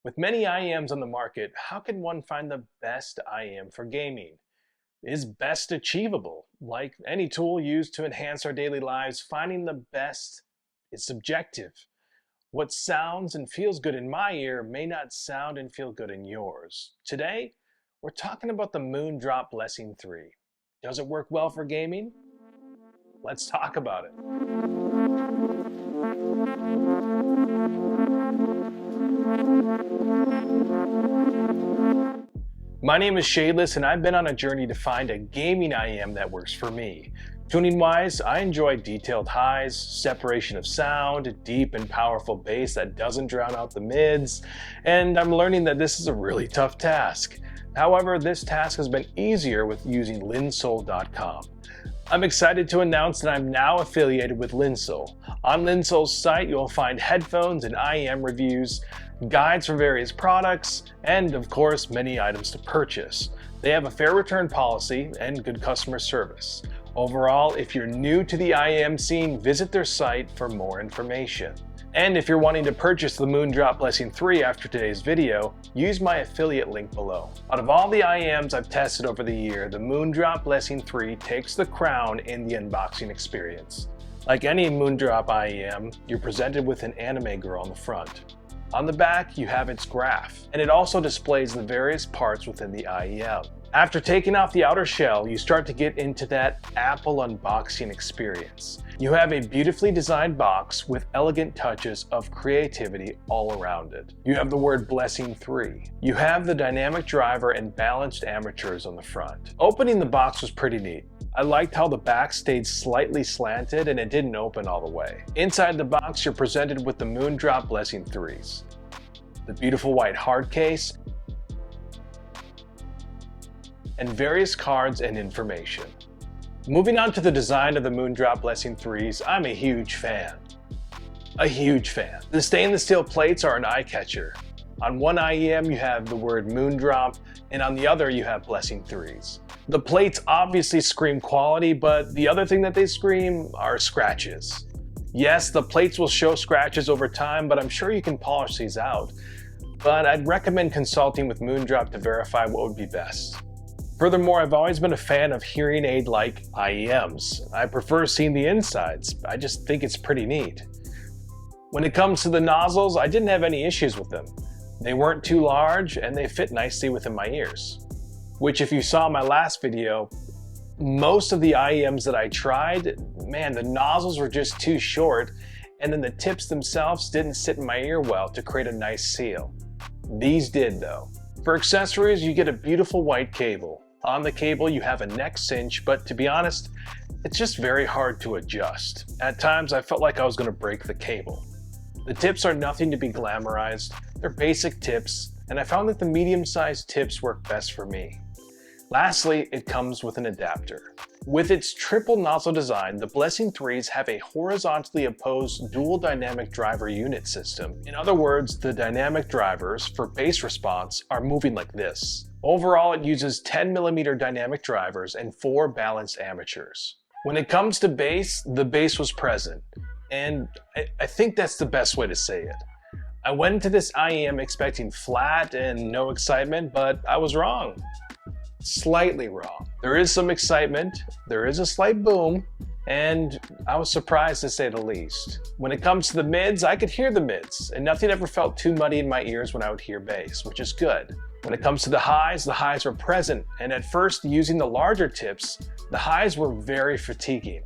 With many IEMs on the market, how can one find the best IEM for gaming? Is best achievable? Like any tool used to enhance our daily lives, finding the best is subjective. What sounds and feels good in my ear may not sound and feel good in yours. Today, we're talking about the Moondrop Blessing 3. Does it work well for gaming? Let's talk about it. My name is Shadeless, and I've been on a journey to find a gaming IEM that works for me. Tuning-wise, I enjoy detailed highs, separation of sound, deep and powerful bass that doesn't drown out the mids, and I'm learning that this is a really tough task. However, this task has been easier with using Linsole.com. I'm excited to announce that I'm now affiliated with Linsole. On Linsole's site, you'll find headphones and IEM reviews, guides for various products, and of course, many items to purchase. They have a fair return policy and good customer service. Overall, if you're new to the IEM scene, visit their site for more information. And if you're wanting to purchase the Moondrop Blessing 3 after today's video, use my affiliate link below. Out of all the IEMs I've tested over the year, the Moondrop Blessing 3 takes the crown in the unboxing experience. Like any Moondrop IEM, you're presented with an anime girl on the front. On the back, you have its graph, and it also displays the various parts within the IEM. After taking off the outer shell, you start to get into that Apple unboxing experience. You have a beautifully designed box with elegant touches of creativity all around it. You have the word Blessing 3. You have the dynamic driver and balanced armatures on the front. Opening the box was pretty neat. I liked how the back stayed slightly slanted and it didn't open all the way. Inside the box, you're presented with the Moondrop Blessing 3s. The beautiful white hard case, and various cards and information. Moving on to the design of the Moondrop Blessing 3s, I'm a huge fan. A huge fan. The stainless steel plates are an eye-catcher. On one IEM you have the word Moondrop, and on the other you have Blessing 3s. The plates obviously scream quality, but the other thing that they scream are scratches. Yes, the plates will show scratches over time, but I'm sure you can polish these out. But I'd recommend consulting with Moondrop to verify what would be best. Furthermore, I've always been a fan of hearing aid-like IEMs. I prefer seeing the insides. I just think it's pretty neat. When it comes to the nozzles, I didn't have any issues with them. They weren't too large and they fit nicely within my ears. Which, if you saw my last video, most of the IEMs that I tried, man, the nozzles were just too short, and then the tips themselves didn't sit in my ear well to create a nice seal. These did though. For accessories, you get a beautiful white cable. On the cable, you have a neck cinch, but to be honest, it's just very hard to adjust. At times, I felt like I was going to break the cable. The tips are nothing to be glamorized. They're basic tips, and I found that the medium-sized tips work best for me. Lastly, it comes with an adapter. With its triple nozzle design, the Blessing 3s have a horizontally opposed dual dynamic driver unit system. In other words, the dynamic drivers for bass response are moving like this. Overall, it uses 10mm dynamic drivers and 4 balanced armatures. When it comes to bass, the bass was present, and I think that's the best way to say it. I went into this IEM expecting flat and no excitement, but I was wrong. Slightly wrong. There is some excitement, there is a slight boom, and I was surprised to say the least. When it comes to the mids, I could hear the mids, and nothing ever felt too muddy in my ears when I would hear bass, which is good. When it comes to the highs were present, and at first, using the larger tips, the highs were very fatiguing.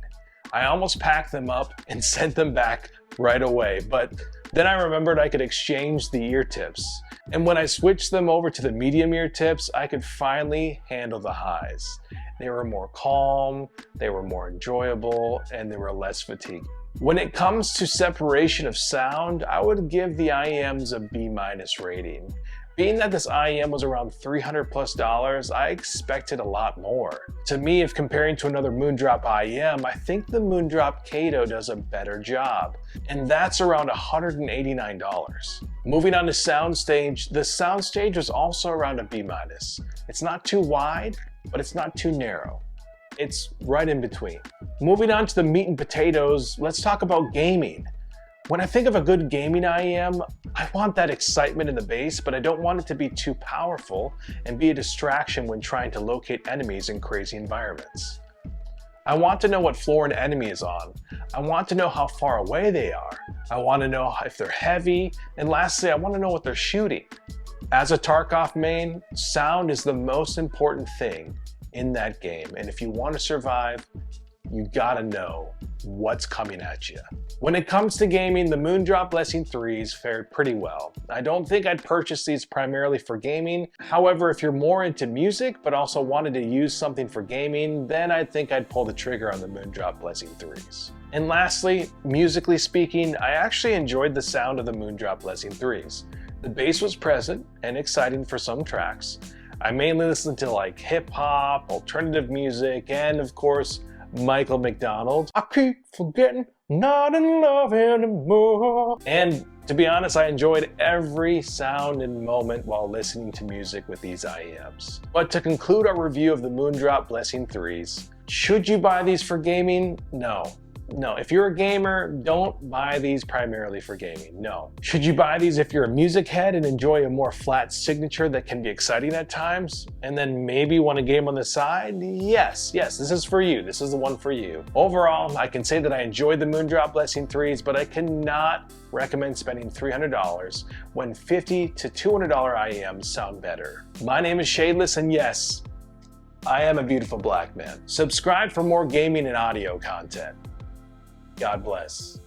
I almost packed them up and sent them back right away, but then I remembered I could exchange the ear tips. And when I switched them over to the medium ear tips, I could finally handle the highs. They were more calm, they were more enjoyable, and they were less fatiguing. When it comes to separation of sound, I would give the IEMs a B- rating. Being that this IEM was around $300+, I expected a lot more. To me, if comparing to another Moondrop IEM, I think the Moondrop Kato does a better job, and that's around $189. Moving on to soundstage, the soundstage was also around a B-. It's not too wide, but it's not too narrow. It's right in between. Moving on to the meat and potatoes, let's talk about gaming. When I think of a good gaming IEM, I want that excitement in the bass, but I don't want it to be too powerful and be a distraction when trying to locate enemies in crazy environments. I want to know what floor an enemy is on. I want to know how far away they are. I want to know if they're heavy. And lastly, I want to know what they're shooting. As a Tarkov main, sound is the most important thing in that game. And if you want to survive, you gotta know what's coming at you. When it comes to gaming, the Moondrop Blessing 3s fared pretty well. I don't think I'd purchase these primarily for gaming. However, if you're more into music but also wanted to use something for gaming, then I think I'd pull the trigger on the Moondrop Blessing 3s. And lastly, musically speaking, I actually enjoyed the sound of the Moondrop Blessing 3s. The bass was present and exciting for some tracks. I mainly listened to like hip hop, alternative music, and of course, Michael McDonald. I keep forgetting, not in love anymore. And to be honest, I enjoyed every sound and moment while listening to music with these IEMs. But to conclude our review of the Moondrop Blessing 3s, should you buy these for gaming? No. No, if you're a gamer, don't buy these primarily for gaming, no. Should you buy these if you're a music head and enjoy a more flat signature that can be exciting at times, and then maybe want a game on the side? Yes, this is for you. This is the one for you. Overall, I can say that I enjoyed the Moondrop Blessing 3s, but I cannot recommend spending $300 when $50 to $200 IEMs sound better. My name is Shadeless, and yes, I am a beautiful black man. Subscribe for more gaming and audio content. God bless.